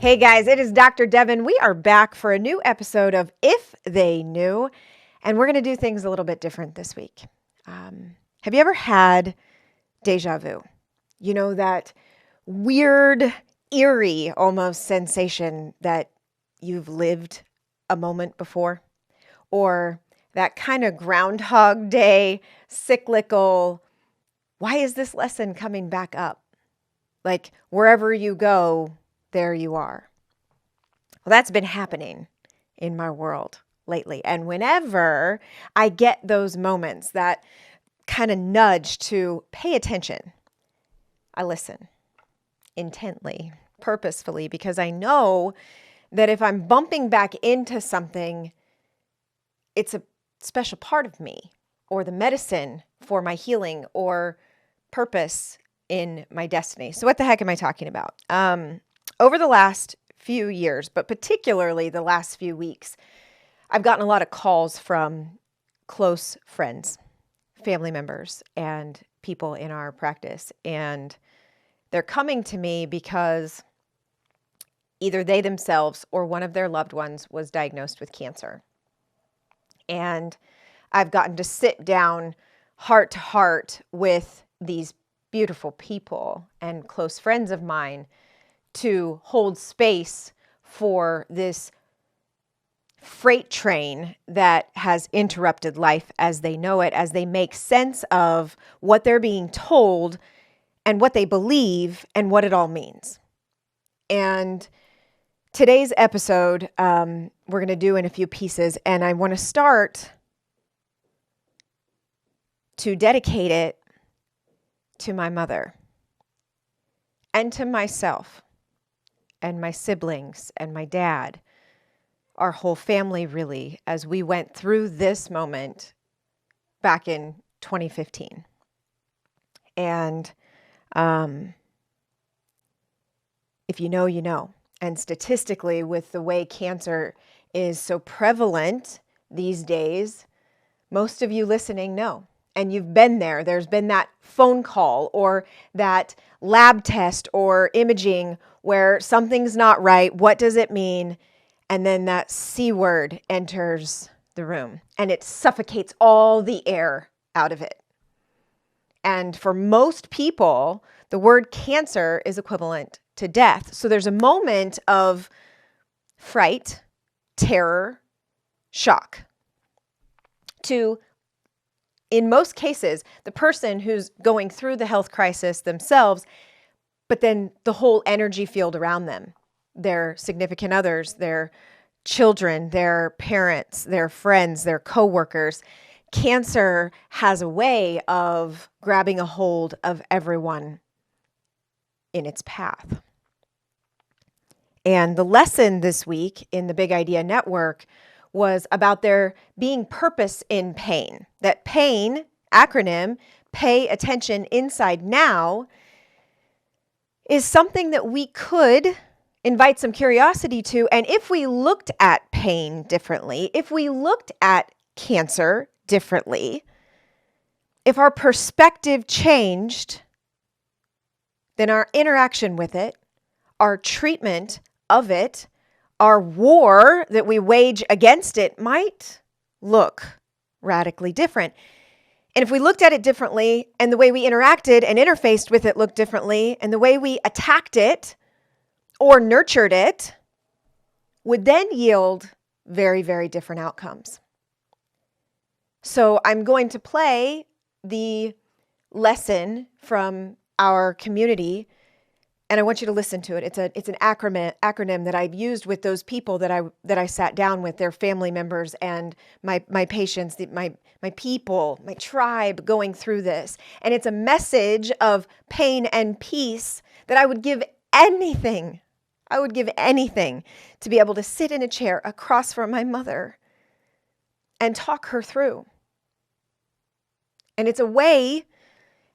Hey guys, it is Dr. Devin. We are back for a new episode of If They Knew, and we're going to do things a little bit different this week. Have you ever had deja vu? You know, that weird, eerie almost sensation that you've lived a moment before? Or that kind of Groundhog Day, cyclical, why is this lesson coming back up? Like wherever you go, there you are. Well, that's been happening in my world lately. And whenever I get those moments, that kind of nudge to pay attention, I listen intently, purposefully, because I know that if I'm bumping back into something, it's a special part of me, or the medicine for my healing, or purpose in my destiny. So what the heck am I talking about? Over the last few years, but particularly the last few weeks, I've gotten a lot of calls from close friends, family members, and people in our practice. And they're coming to me because either they themselves or one of their loved ones was diagnosed with cancer. And I've gotten to sit down heart to heart with these beautiful people and close friends of mine to hold space for this freight train that has interrupted life as they know it, as they make sense of what they're being told and what they believe and what it all means. And today's episode, we're going to do in a few pieces, and I want to start to dedicate it to my mother and to myself and my siblings and my dad, our whole family really, as we went through this moment back in 2015. And if you know, you know. And statistically, with the way cancer is so prevalent these days, most of you listening know. And you've been there. There's been that phone call or that lab test or imaging where something's not right. What does it mean? And then that C word enters the room and it suffocates all the air out of it. And for most people, the word cancer is equivalent to death. So there's a moment of fright, terror, shock to, in most cases, the person who's going through the health crisis themselves, but then the whole energy field around them, their significant others, their children, their parents, their friends, their coworkers. Cancer has a way of grabbing a hold of everyone in its path. And the lesson this week in the Big Idea Network was about there being purpose in pain. That pain, acronym, pay attention inside now, is something that we could invite some curiosity to. And if we looked at pain differently, if we looked at cancer differently, if our perspective changed, then our interaction with it, our treatment of it, our war that we wage against it might look radically different. And if we looked at it differently and the way we interacted and interfaced with it looked differently and the way we attacked it or nurtured it would then yield very, very different outcomes. So I'm going to play the lesson from our community, and I want you to listen to it. It's an acronym that I've used with those people that I sat down with, their family members and my patients, my people, my tribe going through this. And it's a message of pain and peace that I would give anything. I would give anything to be able to sit in a chair across from my mother and talk her through. And it's a way,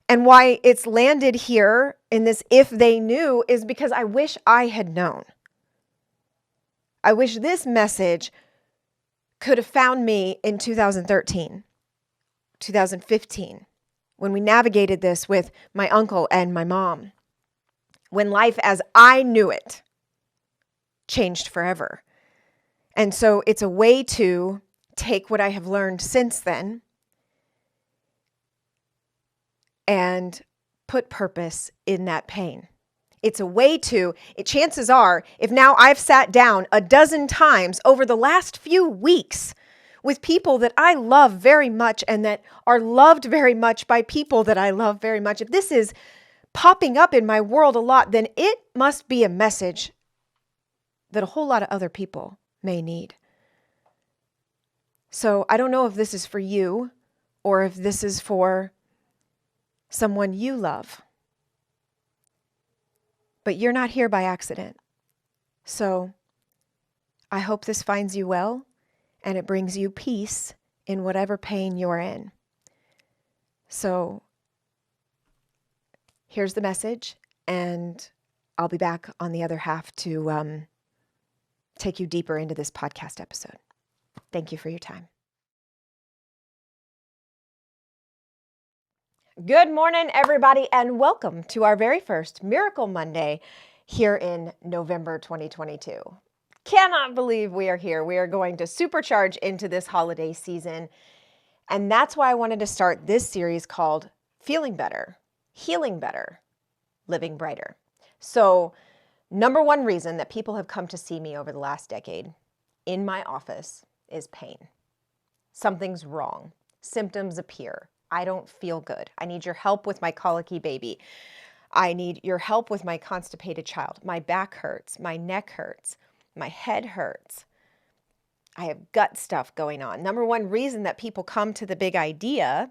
and why it's landed here in this if they knew is because I wish I had known. I wish this message could have found me in 2013, 2015, when we navigated this with my uncle and my mom, when life as I knew it changed forever. And so it's a way to take what I have learned since then and put purpose in that pain. It's a way to, chances are, if now I've sat down a dozen times over the last few weeks with people that I love very much and that are loved very much by people that I love very much, if this is popping up in my world a lot, then it must be a message that a whole lot of other people may need. So I don't know if this is for you or if this is for someone you love. But you're not here by accident. So I hope this finds you well and it brings you peace in whatever pain you're in. So here's the message, and I'll be back on the other half to take you deeper into this podcast episode. Thank you for your time. Good morning, everybody, and welcome to our very first Miracle Monday here in November 2022. Cannot believe we are here. We are going to supercharge into this holiday season, and that's why I wanted to start this series called Feeling Better, Healing Better, Living Brighter. So, number one reason that people have come to see me over the last decade in my office is pain. Something's wrong. Symptoms appear. I don't feel good. I need your help with my colicky baby. I need your help with my constipated child. My back hurts. My neck hurts. My head hurts. I have gut stuff going on. Number one reason that people come to the big idea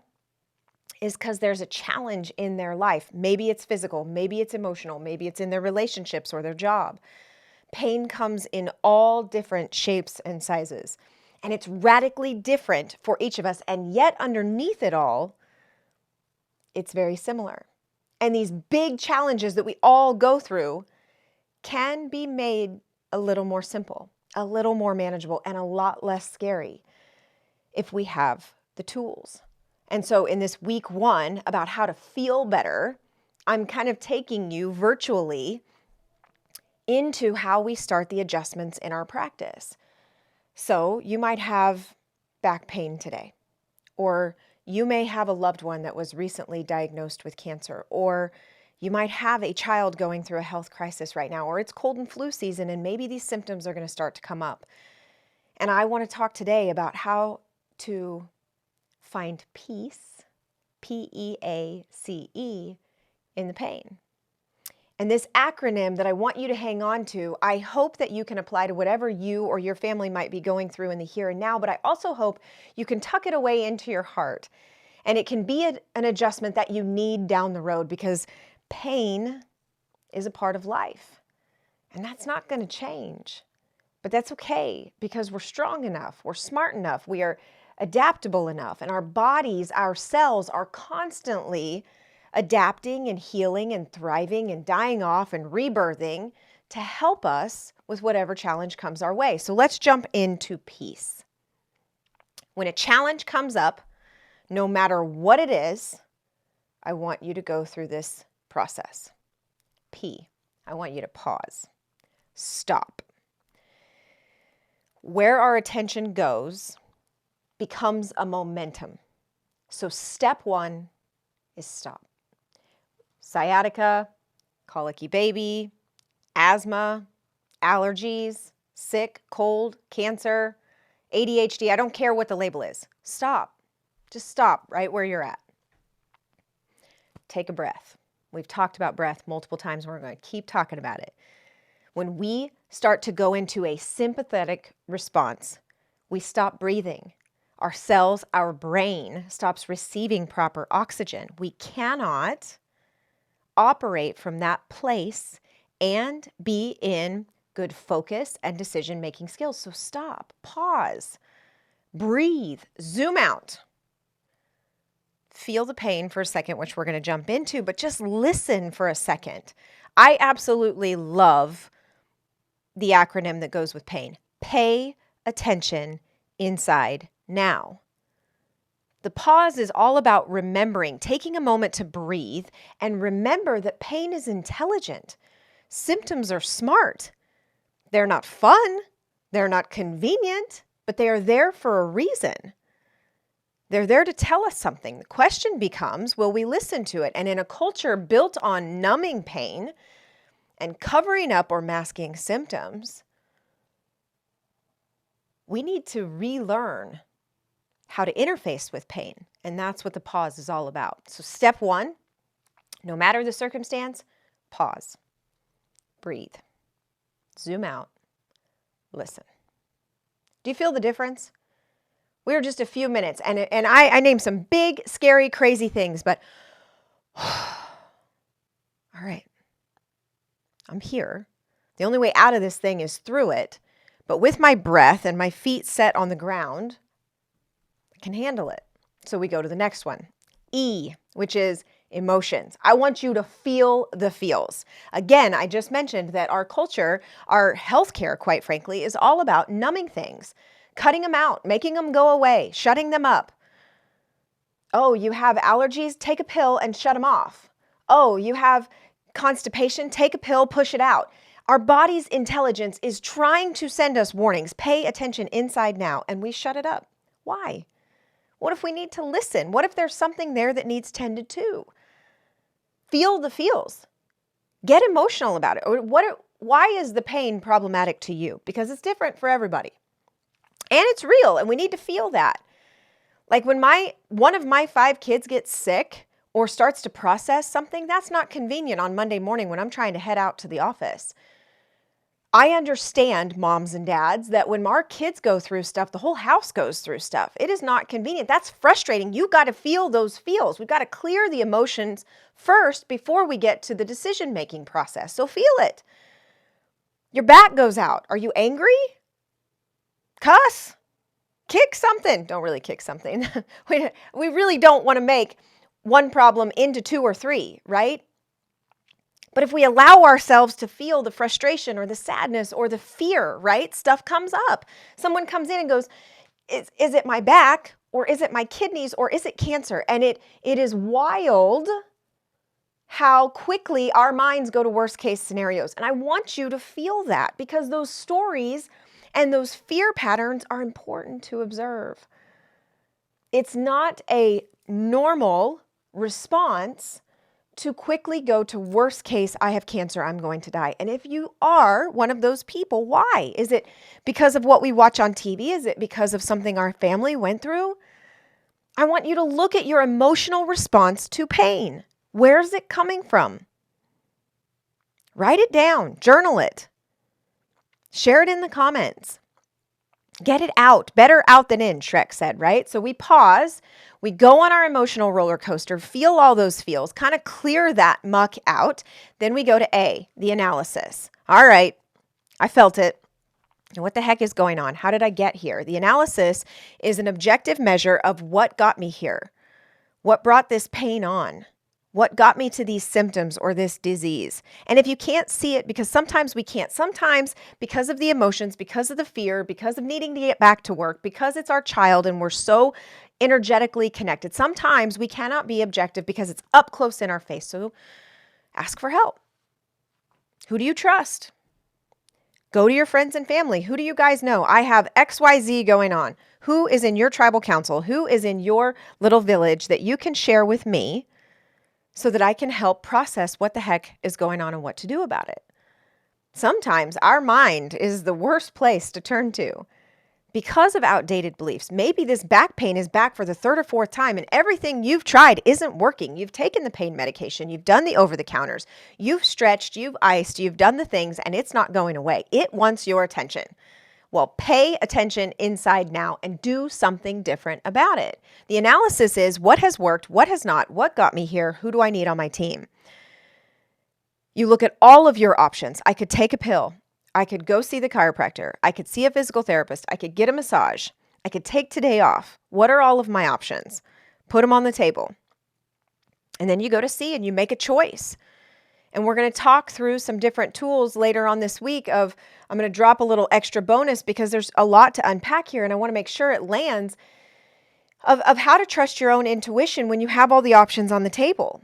is because there's a challenge in their life. Maybe it's physical. Maybe it's emotional. Maybe it's in their relationships or their job. Pain comes in all different shapes and sizes. And it's radically different for each of us. And yet underneath it all, it's very similar. And these big challenges that we all go through can be made a little more simple, a little more manageable, and a lot less scary if we have the tools. And so in this week one about how to feel better, I'm kind of taking you virtually into how we start the adjustments in our practice. So you might have back pain today, or you may have a loved one that was recently diagnosed with cancer, or you might have a child going through a health crisis right now, or it's cold and flu season and maybe these symptoms are going to start to come up. And I want to talk today about how to find peace, P-E-A-C-E, in the pain. And this acronym that I want you to hang on to, I hope that you can apply to whatever you or your family might be going through in the here and now, but I also hope you can tuck it away into your heart. And it can be an adjustment that you need down the road, because pain is a part of life. And that's not going to change. But that's okay, because we're strong enough, we're smart enough, we are adaptable enough, and our bodies, our cells are constantly adapting and healing and thriving and dying off and rebirthing to help us with whatever challenge comes our way. So let's jump into peace. When a challenge comes up, no matter what it is, I want you to go through this process. P, I want you to pause. Stop. Where our attention goes becomes a momentum. So step one is stop. Sciatica, colicky baby, asthma, allergies, sick, cold, cancer, ADHD, I don't care what the label is. Stop. Just stop right where you're at. Take a breath. We've talked about breath multiple times. We're going to keep talking about it. When we start to go into a sympathetic response, we stop breathing. Our cells, our brain stops receiving proper oxygen. We cannot operate from that place and be in good focus and decision-making skills. So stop, pause, breathe, zoom out. Feel the pain for a second, which we're going to jump into, but just listen for a second. I absolutely love the acronym that goes with pain. Pay attention inside now. The pause is all about remembering, taking a moment to breathe and remember that pain is intelligent. Symptoms are smart. They're not fun. They're not convenient, but they are there for a reason. They're there to tell us something. The question becomes, will we listen to it? And in a culture built on numbing pain and covering up or masking symptoms, we need to relearn how to interface with pain. And that's what the pause is all about. So step one, no matter the circumstance, pause, breathe, zoom out, listen. Do you feel the difference? We were just a few minutes, and I named some big, scary, crazy things, but all right, I'm here. The only way out of this thing is through it, but with my breath and my feet set on the ground, I can handle it. So we go to the next one, E, which is emotions. I want you to feel the feels. Again, I just mentioned that our culture, our healthcare, quite frankly, is all about numbing things. Cutting them out, making them go away, shutting them up. Oh, you have allergies? Take a pill and shut them off. Oh, you have constipation? Take a pill, push it out. Our body's intelligence is trying to send us warnings. Pay attention inside now, and we shut it up. Why? What if we need to listen? What if there's something there that needs tended to? Feel the feels. Get emotional about it. Why is the pain problematic to you? Because it's different for everybody. And it's real, and we need to feel that. Like when one of my 5 kids gets sick or starts to process something, that's not convenient on Monday morning when I'm trying to head out to the office. I understand, moms and dads, that when our kids go through stuff, the whole house goes through stuff. It is not convenient. That's frustrating. You got to feel those feels. We've got to clear the emotions first before we get to the decision-making process. So feel it. Your back goes out. Are you angry? Cuss, kick something. Don't really kick something. We really don't want to make one problem into 2 or 3, right? But if we allow ourselves to feel the frustration or the sadness or the fear, right? Stuff comes up. Someone comes in and goes, is it my back or is it my kidneys or is it cancer? And it is wild how quickly our minds go to worst case scenarios. And I want you to feel that because those stories and those fear patterns are important to observe. It's not a normal response to quickly go to worst case, I have cancer, I'm going to die. And if you are one of those people, why? Is it because of what we watch on TV? Is it because of something our family went through? I want you to look at your emotional response to pain. Where's it coming from? Write it down, journal it. Share it in the comments. Get it out. Better out than in, Shrek said, right? So we pause. We go on our emotional roller coaster, feel all those feels, kind of clear that muck out. Then we go to A, the analysis. All right, I felt it. What the heck is going on? How did I get here? The analysis is an objective measure of what got me here. What brought this pain on? What got me to these symptoms or this disease? And if you can't see it, because sometimes we can't, sometimes because of the emotions, because of the fear, because of needing to get back to work, because it's our child and we're so energetically connected, sometimes we cannot be objective because it's up close in our face. So ask for help. Who do you trust? Go to your friends and family. Who do you guys know? I have XYZ going on. Who is in your tribal council? Who is in your little village that you can share with me so that I can help process what the heck is going on and what to do about it? Sometimes our mind is the worst place to turn to because of outdated beliefs. Maybe this back pain is back for the 3rd or 4th time and everything you've tried isn't working. You've taken the pain medication, you've done the over-the-counters, you've stretched, you've iced, you've done the things, and it's not going away. It wants your attention. Well, pay attention inside now and do something different about it. The analysis is what has worked, what has not, what got me here, who do I need on my team? You look at all of your options. I could take a pill. I could go see the chiropractor. I could see a physical therapist. I could get a massage. I could take today off. What are all of my options? Put them on the table. And then you go to see and you make a choice. And we're going to talk through some different tools later on this week I'm going to drop a little extra bonus because there's a lot to unpack here and I want to make sure it lands of how to trust your own intuition when you have all the options on the table.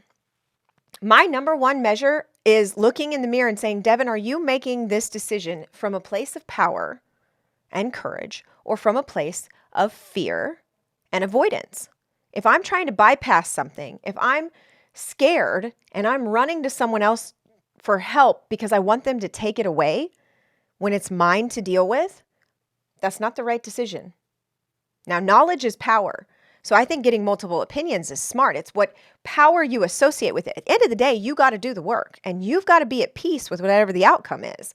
My number one measure is looking in the mirror and saying, Devin, are you making this decision from a place of power and courage or from a place of fear and avoidance? If I'm trying to bypass something, if I'm scared and I'm running to someone else for help because I want them to take it away when it's mine to deal with, that's not the right decision. Now, knowledge is power. So I think getting multiple opinions is smart. It's what power you associate with it. At the end of the day, you got to do the work and you've got to be at peace with whatever the outcome is.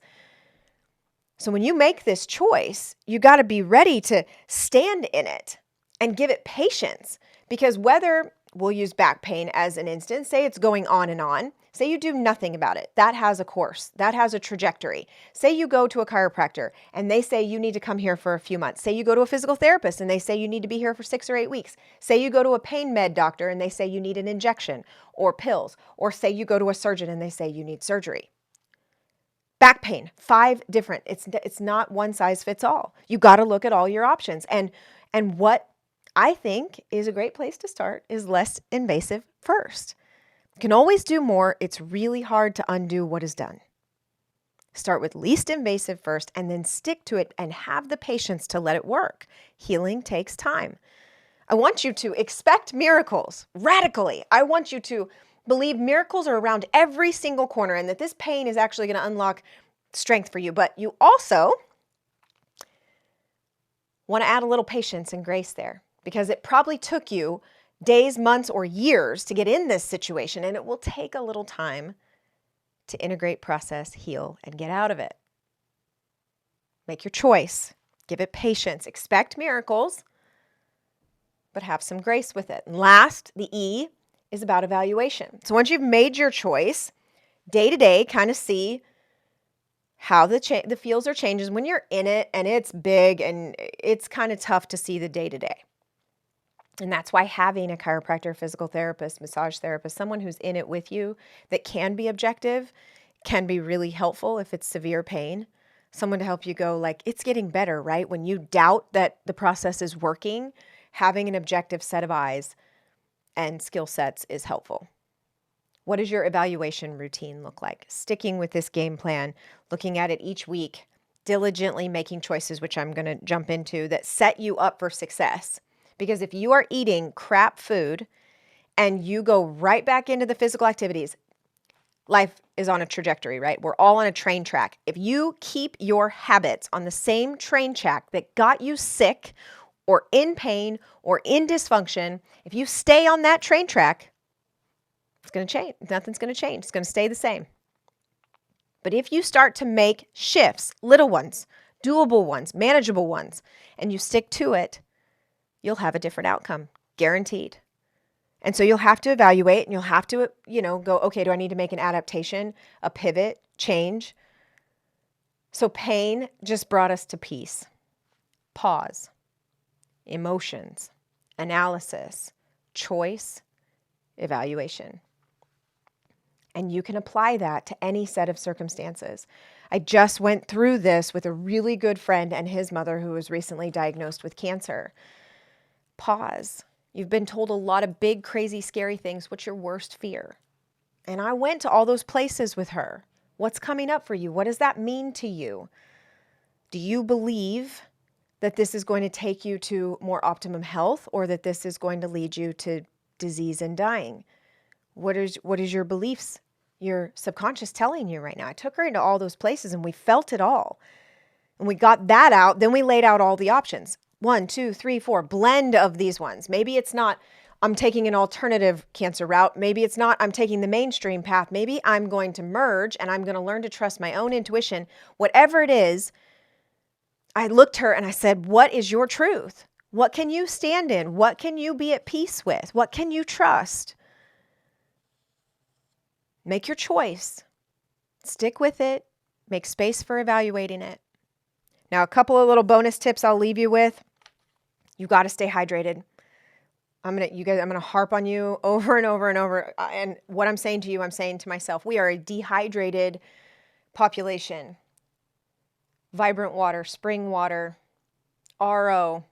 So when you make this choice, you got to be ready to stand in it and give it patience, because whether we'll use back pain as an instance, say it's going on and on, say you do nothing about it. That has a course, that has a trajectory. Say you go to a chiropractor and they say you need to come here for a few months. Say you go to a physical therapist and they say you need to be here for 6 or 8 weeks. Say you go to a pain med doctor and they say you need an injection or pills, or say you go to a surgeon and they say you need surgery. Back pain, 5 different. It's not one size fits all. You got to look at all your options. And what I think is a great place to start is less invasive first. You can always do more. It's really hard to undo what is done. Start with least invasive first and then stick to it and have the patience to let it work. Healing takes time. I want you to expect miracles radically. I want you to believe miracles are around every single corner and that this pain is actually going to unlock strength for you. But you also want to add a little patience and grace there, because it probably took you days, months, or years to get in this situation, and it will take a little time to integrate, process, heal, and get out of it. Make your choice. Give it patience. Expect miracles, but have some grace with it. And last, the E is about evaluation. So once you've made your choice, day to day, kind of see how the feels or changes when you're in it, and it's big and it's kind of tough to see the day to day. And that's why having a chiropractor, physical therapist, massage therapist, someone who's in it with you that can be objective, can be really helpful if it's severe pain. Someone to help you go like, it's getting better, right? When you doubt that the process is working, having an objective set of eyes and skill sets is helpful. What does your evaluation routine look like? Sticking with this game plan, looking at it each week, diligently making choices, which I'm going to jump into, that set you up for success. Because if you are eating crap food and you go right back into the physical activities, life is on a trajectory, right? We're all on a train track. If you keep your habits on the same train track that got you sick or in pain or in dysfunction, if you stay on that train track, it's going to change. Nothing's going to change. It's going to stay the same. But if you start to make shifts, little ones, doable ones, manageable ones, and you stick to it, you'll have a different outcome, guaranteed. And so you'll have to evaluate and you'll have to, go, okay, do I need to make an adaptation, a pivot, change? So pain just brought us to peace. Pause, emotions, analysis, choice, evaluation. And you can apply that to any set of circumstances. I just went through this with a really good friend and his mother who was recently diagnosed with cancer. Pause. You've been told a lot of big, crazy, scary things. What's your worst fear? And I went to all those places with her. What's coming up for you? What does that mean to you? Do you believe that this is going to take you to more optimum health, or that this is going to lead you to disease and dying? What is your beliefs, your subconscious telling you right now? I took her into all those places and we felt it all. And we got that out. Then we laid out all the options. 1, 2, 3, 4, blend of these ones. Maybe it's not, I'm taking an alternative cancer route. Maybe it's not, I'm taking the mainstream path. Maybe I'm going to merge and I'm going to learn to trust my own intuition. Whatever it is, I looked her and I said, what is your truth? What can you stand in? What can you be at peace with? What can you trust? Make your choice. Stick with it. Make space for evaluating it. Now, a couple of little bonus tips I'll leave you with. You got to stay hydrated. I'm going to harp on you over and over and over. And what I'm saying to you, I'm saying to myself. We are a dehydrated population. Vibrant water, spring water, RO,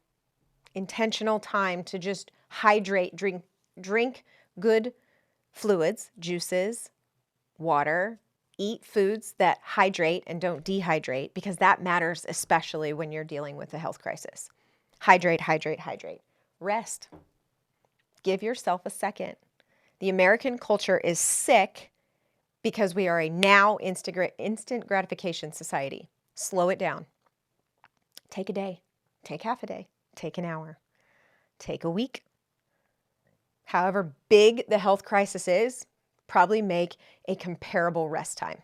intentional time to just hydrate, drink good fluids, juices, water, eat foods that hydrate and don't dehydrate, because that matters especially when you're dealing with a health crisis. Hydrate, hydrate, hydrate. Rest. Give yourself a second. The American culture is sick because we are a now instant gratification society. Slow it down. Take a day. Take half a day. Take an hour. Take a week. However big the health crisis is, probably make a comparable rest time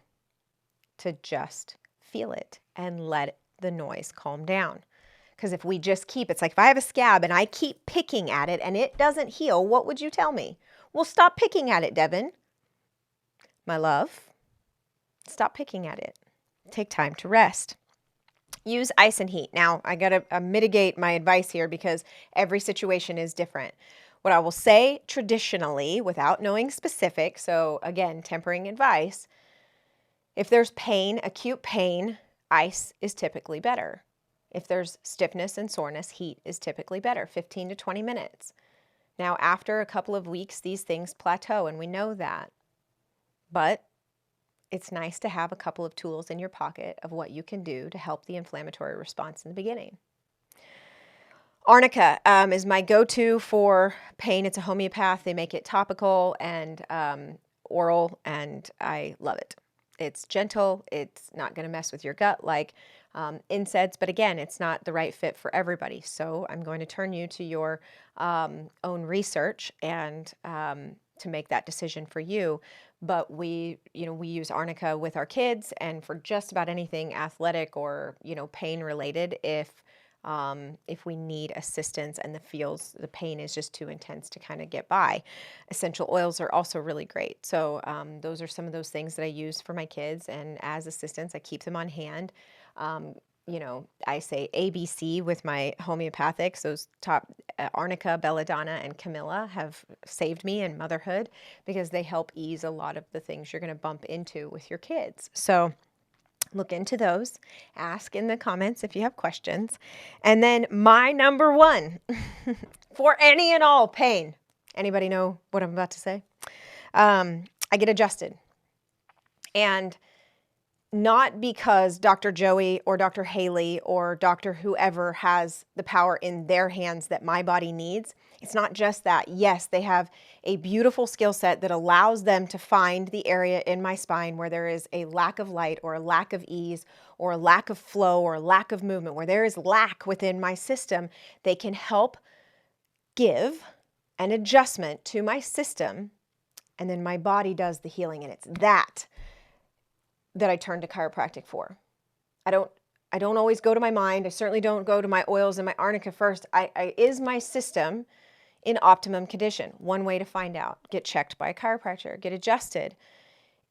to just feel it and let the noise calm down. Because if we just keep, it's like if I have a scab and I keep picking at it and it doesn't heal, what would you tell me? Well, stop picking at it, Devin. My love, stop picking at it. Take time to rest. Use ice and heat. Now, I got to mitigate my advice here because every situation is different. What I will say traditionally, without knowing specific, so again, tempering advice, if there's pain, acute pain, ice is typically better. If there's stiffness and soreness, heat is typically better, 15 to 20 minutes. Now, after a couple of weeks, these things plateau, and we know that. But it's nice to have a couple of tools in your pocket of what you can do to help the inflammatory response in the beginning. Arnica is my go-to for pain. It's a homeopath. They make it topical and oral, and I love it. It's gentle. It's not going to mess with your gut like NSAIDs, but again, it's not the right fit for everybody. So I'm going to turn you to your own research and to make that decision for you. But we use Arnica with our kids and for just about anything athletic or, pain related if we need assistance and the pain is just too intense to kind of get by. Essential oils are also really great. So those are some of those things that I use for my kids, and as assistants, I keep them on hand. I say ABC with my homeopathics. Those top Arnica, Belladonna, and Camilla have saved me in motherhood because they help ease a lot of the things you're going to bump into with your kids. So look into those. Ask in the comments if you have questions. And then my number one for any and all pain. Anybody know what I'm about to say? I get adjusted. And not because Dr. Joey or Dr. Haley or Dr. whoever has the power in their hands that my body needs. It's not just that. Yes, they have a beautiful skill set that allows them to find the area in my spine where there is a lack of light or a lack of ease or a lack of flow or a lack of movement, where there is lack within my system. They can help give an adjustment to my system, and then my body does the healing. And it's that I turn to chiropractic for. I don't always go to my mind. I certainly don't go to my oils and my arnica first. Is my system in optimum condition? One way to find out: get checked by a chiropractor, get adjusted,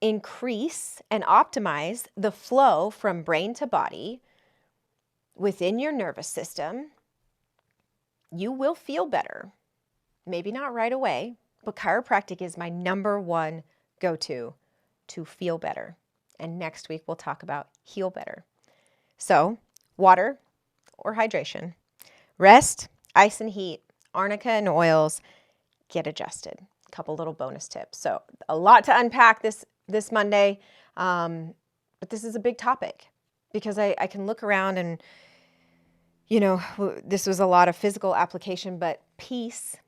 increase and optimize the flow from brain to body within your nervous system. You will feel better. Maybe not right away, but chiropractic is my number one go-to to feel better. And next week, we'll talk about heal better. So, water or hydration, rest, ice and heat, arnica and oils, get adjusted. A couple little bonus tips. So, a lot to unpack this Monday, but this is a big topic because I can look around and, this was a lot of physical application, but PEACE,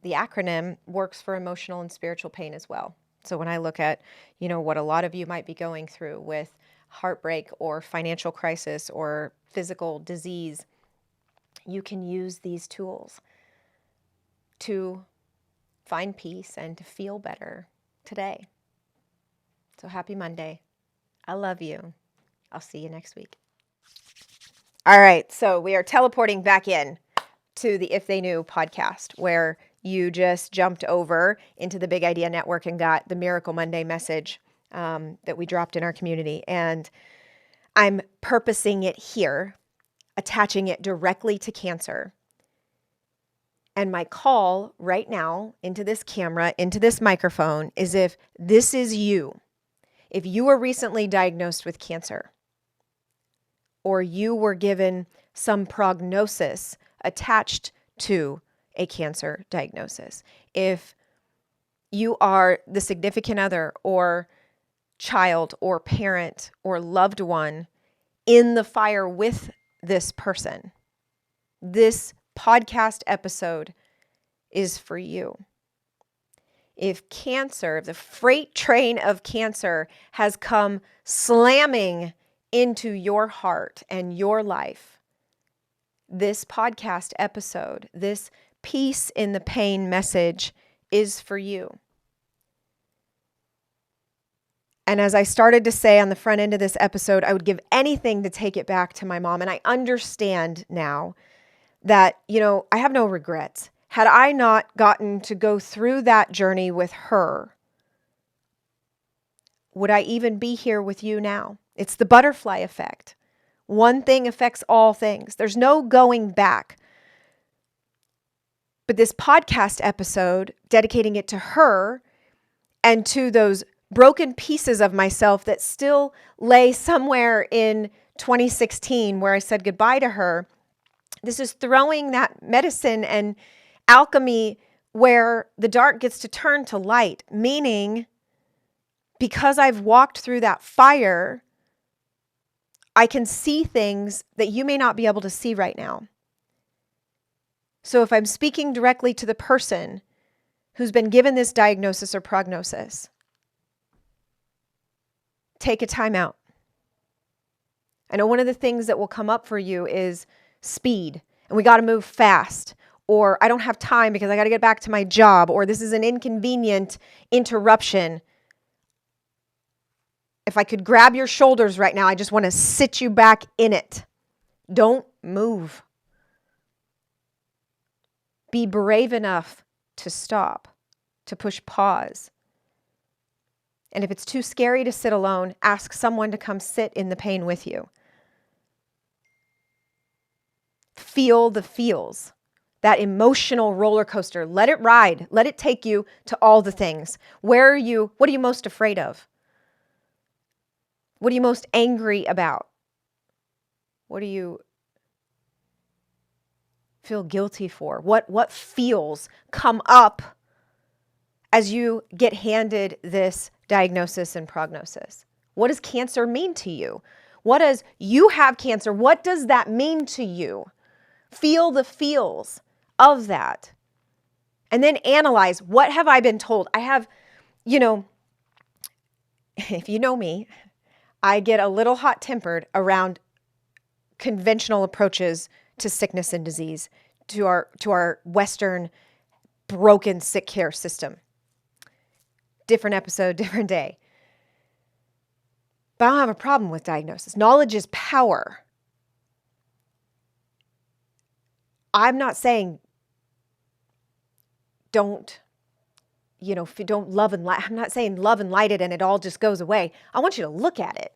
the acronym, works for emotional and spiritual pain as well. So when I look at, what a lot of you might be going through with heartbreak or financial crisis or physical disease, you can use these tools to find peace and to feel better today. So happy Monday. I love you. I'll see you next week. All right, so we are teleporting back in to the If They Knew podcast, where you just jumped over into the Big Idea Network and got the Miracle Monday message that we dropped in our community. And I'm purposing it here, attaching it directly to cancer. And my call right now into this camera, into this microphone, is if this is you, if you were recently diagnosed with cancer, or you were given some prognosis attached to a cancer diagnosis, if you are the significant other or child or parent or loved one in the fire with this person, this podcast episode is for you. If cancer, the freight train of cancer has come slamming into your heart and your life, this podcast episode, this peace in the pain message is for you. And as I started to say on the front end of this episode, I would give anything to take it back to my mom. And I understand now that, I have no regrets. Had I not gotten to go through that journey with her, would I even be here with you now? It's the butterfly effect. One thing affects all things. There's no going back. But this podcast episode, dedicating it to her and to those broken pieces of myself that still lay somewhere in 2016 where I said goodbye to her, this is throwing that medicine and alchemy where the dark gets to turn to light, meaning because I've walked through that fire, I can see things that you may not be able to see right now. So if I'm speaking directly to the person who's been given this diagnosis or prognosis, take a time out. I know one of the things that will come up for you is speed, and we got to move fast, or I don't have time because I got to get back to my job, or this is an inconvenient interruption. If I could grab your shoulders right now, I just want to sit you back in it. Don't move. Be brave enough to stop, to push pause. And if it's too scary to sit alone, ask someone to come sit in the pain with you. Feel the feels, that emotional roller coaster. Let it ride. Let it take you to all the things. What are you most afraid of? What are you most angry about? What do you feel guilty for? What feels come up as you get handed this diagnosis and prognosis? What does cancer mean to you? What does you have cancer? What does that mean to you? Feel the feels of that. And then analyze, what have I been told? I have, if you know me, I get a little hot-tempered around conventional approaches to sickness and disease, to our Western broken sick care system. Different episode, different day. But I don't have a problem with diagnosis. Knowledge is power. I'm not saying don't love and light. I'm not saying love and light it and it all just goes away. I want you to look at it.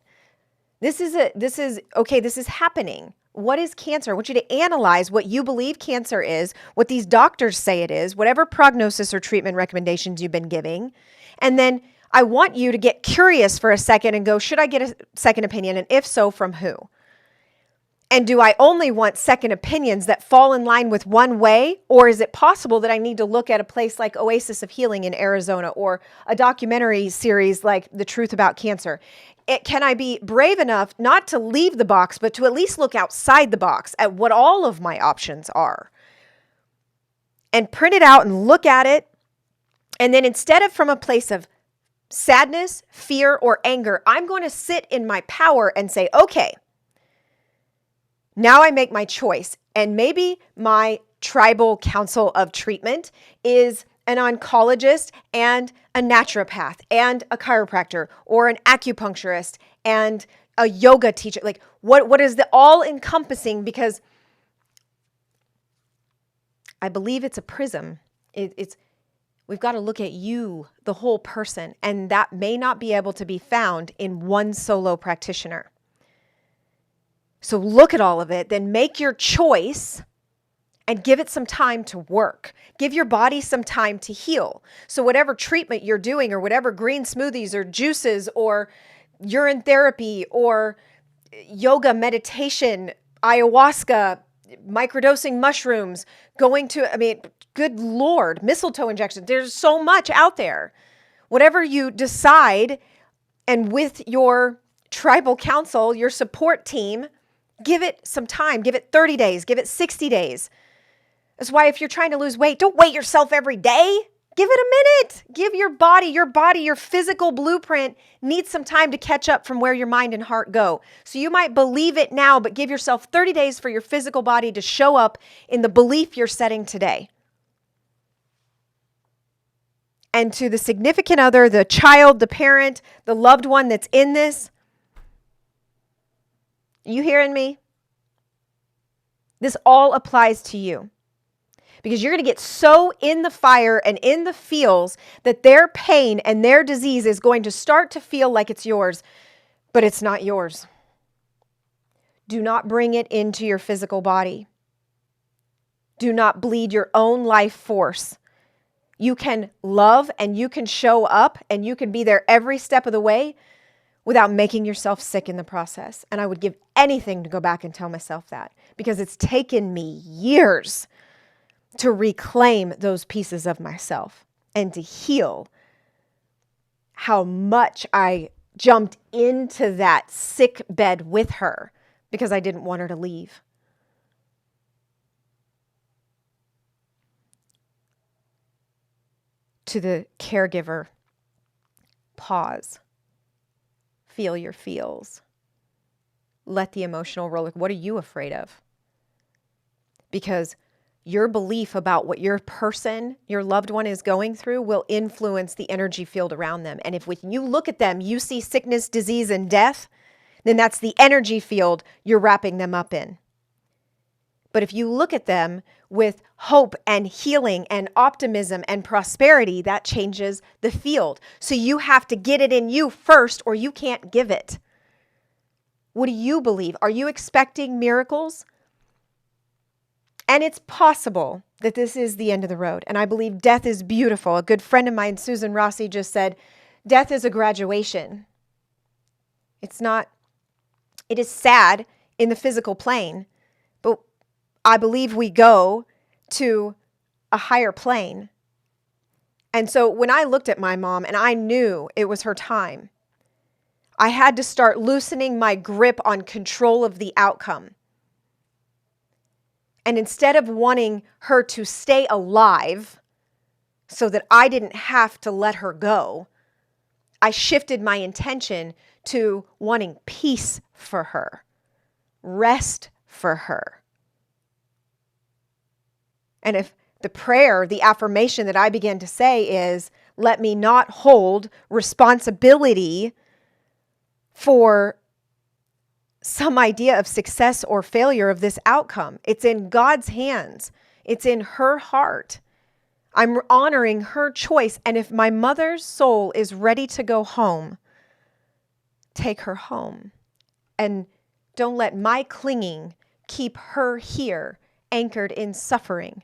This is happening. What is cancer? I want you to analyze what you believe cancer is, what these doctors say it is, whatever prognosis or treatment recommendations you've been giving. And then I want you to get curious for a second and go, should I get a second opinion? And if so, from who? And do I only want second opinions that fall in line with one way? Or is it possible that I need to look at a place like Oasis of Healing in Arizona, or a documentary series like The Truth About Cancer? Can I be brave enough not to leave the box, but to at least look outside the box at what all of my options are? And print it out and look at it. And then instead of from a place of sadness, fear, or anger, I'm going to sit in my power and say, okay, now I make my choice. And maybe my tribal council of treatment is an oncologist and a naturopath and a chiropractor, or an acupuncturist and a yoga teacher. Like what is the all encompassing? Because I believe it's a prism. We've got to look at you, the whole person, and that may not be able to be found in one solo practitioner. So look at all of it, then make your choice and give it some time to work. Give your body some time to heal. So whatever treatment you're doing, or whatever green smoothies or juices or urine therapy or yoga, meditation, ayahuasca, microdosing mushrooms, good Lord, mistletoe injections. There's so much out there. Whatever you decide, And with your tribal council, your support team, give it some time. Give it 30 days. Give it 60 days. That's why if you're trying to lose weight, don't weigh yourself every day. Give it a minute. Give your body, your physical blueprint needs some time to catch up from where your mind and heart go. So you might believe it now, but give yourself 30 days for your physical body to show up in the belief you're setting today. And to the significant other, the child, the parent, the loved one that's in this, you hearing me? This all applies to you. Because you're going to get so in the fire and in the feels that their pain and their disease is going to start to feel like it's yours, but it's not yours. Do not bring it into your physical body. Do not bleed your own life force. You can love and you can show up and you can be there every step of the way without making yourself sick in the process. And I would give anything to go back and tell myself that, because it's taken me years to reclaim those pieces of myself and to heal how much I jumped into that sick bed with her because I didn't want her to leave. To the caregiver, pause. Feel your feels. Let the emotional roller. What are you afraid of? Because your belief about what your person, your loved one is going through will influence the energy field around them. And if when you look at them, you see sickness, disease, and death, then that's the energy field you're wrapping them up in. But if you look at them with hope and healing and optimism and prosperity, that changes the field. So you have to get it in you first or you can't give it. What do you believe? Are you expecting miracles? And it's possible that this is the end of the road. And I believe death is beautiful. A good friend of mine, Susan Rossi, just said, death is a graduation. It is sad in the physical plane, but I believe we go to a higher plane. And so when I looked at my mom and I knew it was her time, I had to start loosening my grip on control of the outcome. And instead of wanting her to stay alive so that I didn't have to let her go, I shifted my intention to wanting peace for her, rest for her. And if the prayer, the affirmation that I began to say is, let me not hold responsibility for some idea of success or failure of this outcome. It's in God's hands. It's in her heart. I'm honoring her choice. And if my mother's soul is ready to go home, take her home. And don't let my clinging keep her here, anchored in suffering.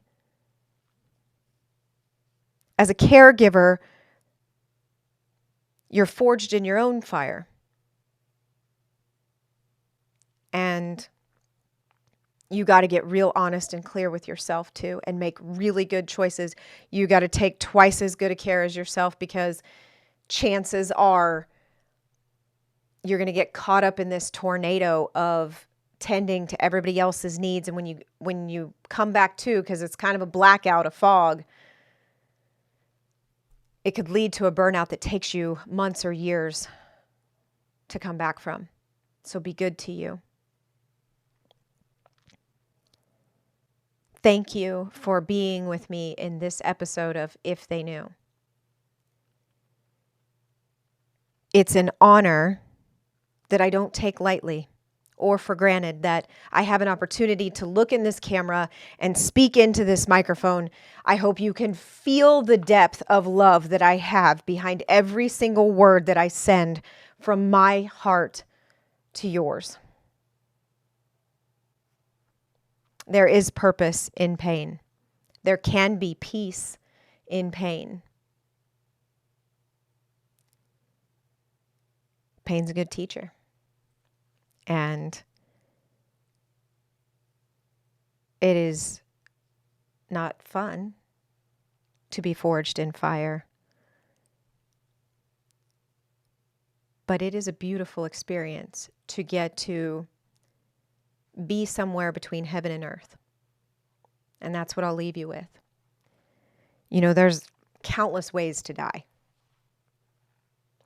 As a caregiver, you're forged in your own fire. And you got to get real honest and clear with yourself too, and make really good choices. You got to take twice as good a care as yourself, because chances are you're going to get caught up in this tornado of tending to everybody else's needs. And when you come back to, because it's kind of a blackout, a fog, it could lead to a burnout that takes you months or years to come back from. So be good to you. Thank you for being with me in this episode of If They Knew. It's an honor that I don't take lightly or for granted, that I have an opportunity to look in this camera and speak into this microphone. I hope you can feel the depth of love that I have behind every single word that I send from my heart to yours. There is purpose in pain. There can be peace in pain. Pain's a good teacher. And it is not fun to be forged in fire. But it is a beautiful experience to get to be somewhere between heaven and earth. And that's what I'll leave you with. You know, there's countless ways to die.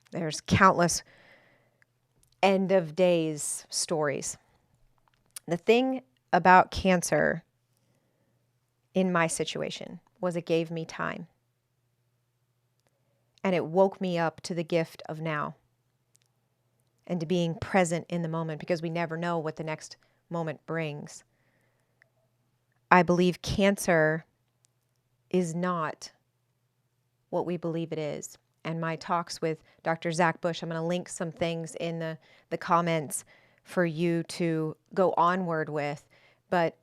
There's countless end of days stories. The thing about cancer in my situation was it gave me time. And it woke me up to the gift of now and to being present in the moment, because we never know what the next moment brings. I believe cancer is not what we believe it is. And my talks with Dr. Zach Bush, I'm going to link some things in the comments for you to go onward with. But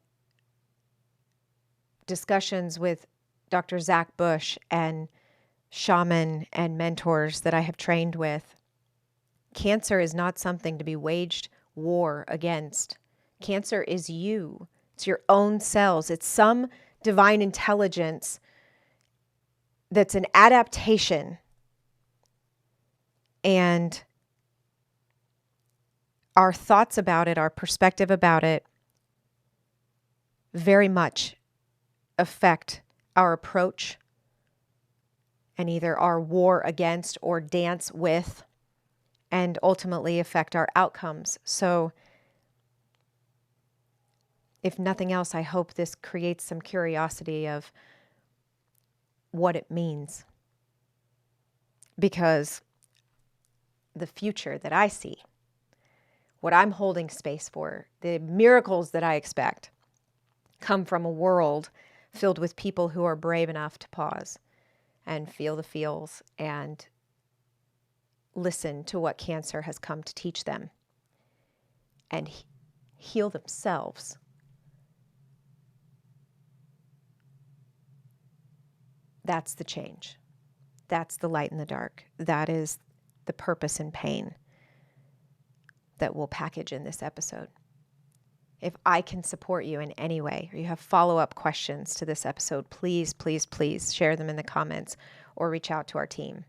discussions with Dr. Zach Bush and shaman and mentors that I have trained with, cancer is not something to be waged war against. Cancer is you. It's your own cells. It's some divine intelligence that's an adaptation. And our thoughts about it, our perspective about it, very much affect our approach and either our war against or dance with, and ultimately affect our outcomes. So if nothing else, I hope this creates some curiosity of what it means. Because the future that I see, what I'm holding space for, the miracles that I expect, come from a world filled with people who are brave enough to pause and feel the feels and listen to what cancer has come to teach them and heal themselves. That's the change. That's the light in the dark. That is the purpose in pain that we'll package in this episode. If I can support you in any way, or you have follow-up questions to this episode, please, please, please share them in the comments or reach out to our team.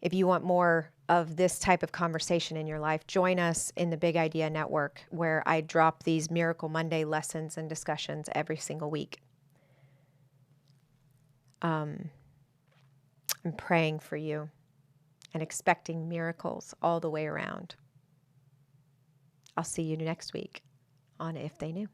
If you want more of this type of conversation in your life, join us in the Big Idea Network, where I drop these Miracle Monday lessons and discussions every single week. I'm praying for you and expecting miracles all the way around. I'll see you next week on If They Knew.